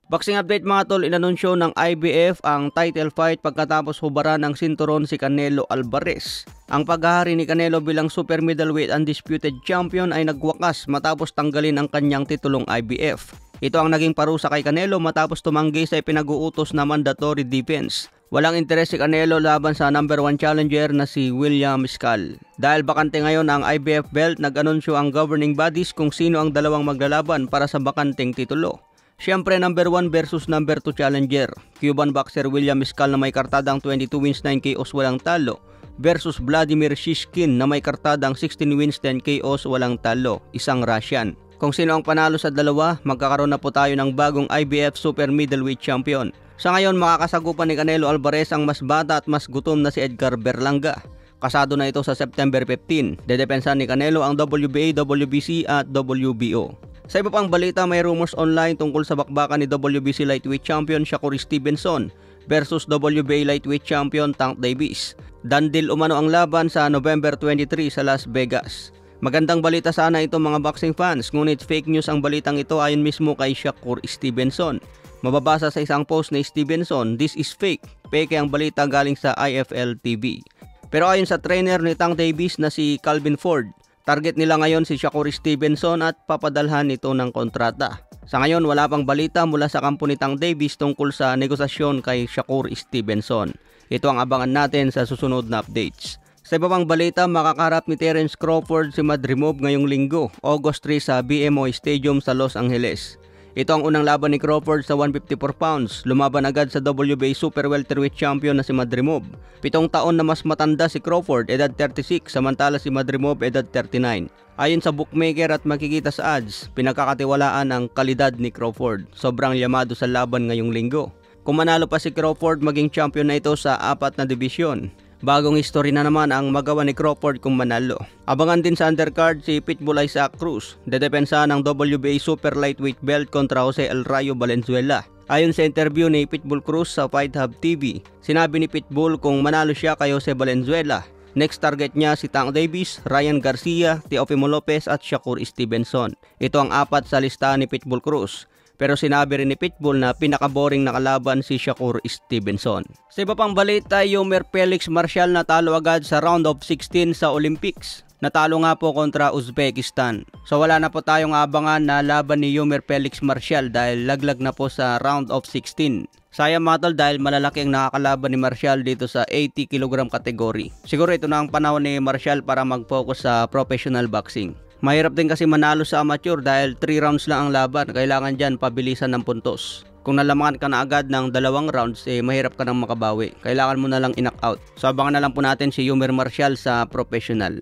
Boxing update mga tol, inanunsyo ng IBF ang title fight pagkatapos hubaran ng sinturon si Canelo Alvarez. Ang paghahari ni Canelo bilang super middleweight undisputed champion ay nagwakas matapos tanggalin ang kanyang titulong IBF. Ito ang naging parusa kay Canelo matapos tumanggi sa ipinag-uutos na mandatory defense. Walang interes si Canelo laban sa number 1 challenger na si William Miscal. Dahil bakante ngayon ang IBF belt, nag-anunsyo ang governing bodies kung sino ang dalawang maglalaban para sa bakanteng titulo. Siyempre, number 1 versus number 2 challenger, Cuban boxer William Miscal na may kartadang 22 wins 9 KOs walang talo versus Vladimir Shishkin na may kartadang 16 wins 10 KOs walang talo, isang Russian. Kung sino ang panalo sa dalawa, magkakaroon na po tayo ng bagong IBF super middleweight champion. Sa ngayon, makakasagupan ni Canelo Alvarez ang mas bata at mas gutom na si Edgar Berlanga. Kasado na ito sa September 15. Dedepensahan ni Canelo ang WBA, WBC at WBO. Sa iba pang balita, may rumors online tungkol sa bakbakan ni WBC lightweight champion Shakur Stevenson versus WBA lightweight champion Tank Davis. Dandil umano ang laban sa November 23 sa Las Vegas. Magandang balita sana ito mga boxing fans, ngunit fake news ang balitang ito ayon mismo kay Shakur Stevenson. Mababasa sa isang post ni Stevenson, "This is fake. Peke ang balita galing sa IFL TV." Pero ayon sa trainer ni Tank Davis na si Calvin Ford, target nila ngayon si Shakur Stevenson at papadalhan ito ng kontrata. Sa ngayon, wala pang balita mula sa kampo ni Tank Davis tungkol sa negosasyon kay Shakur Stevenson. Ito ang abangan natin sa susunod na updates. Sa iba pang balita, makakaharap ni Terence Crawford si Madrimov ngayong linggo, August 3 sa BMO Stadium sa Los Angeles. Ito ang unang laban ni Crawford sa 154 pounds. Lumaban agad sa WBA Super Welterweight Champion na si Madrimov. 7 taon na mas matanda si Crawford, edad 36, samantala si Madrimov edad 39. Ayon sa bookmaker at makikita sa odds, pinagkakatiwalaan ang kalidad ni Crawford. Sobrang yamado sa laban ngayong linggo. Kung manalo pa si Crawford, maging champion na ito sa 4 na dibisyon. Bagong history na naman ang magawa ni Crawford kung manalo. Abangan din sa undercard si Pitbull Isaac Cruz. Dedepensahan ng WBA Super Lightweight Belt kontra Jose El Rayo Valenzuela. Ayon sa interview ni Pitbull Cruz sa Fight Hub TV, sinabi ni Pitbull kung manalo siya kay Jose Valenzuela, next target niya si Tank Davis, Ryan Garcia, Teofimo Lopez at Shakur Stevenson. Ito ang 4 sa listahan ni Pitbull Cruz. Pero sinabi rin ni Pitbull na pinaka-boring na kalaban si Shakur Stevenson. Sa iba pang balita, Yomir Felix Marcial natalo agad sa round of 16 sa Olympics. Natalo nga po kontra Uzbekistan. So wala na po tayong abangan na laban ni Yomir Felix Marcial dahil laglag na po sa round of 16. Sayang mga tol dahil malalaki ang nakakalaban ni Marcial dito sa 80 kg category. Siguro ito na ang panahon ni Marcial para mag-focus sa professional boxing. Mahirap din kasi manalo sa amateur dahil 3 rounds lang ang laban. Kailangan dyan pabilisan ng puntos. Kung nalamangan ka na agad ng 2 rounds, mahirap ka nang makabawi. Kailangan mo na lang i-knock out. So abangan na lang po natin si Yomir Marcial sa professional.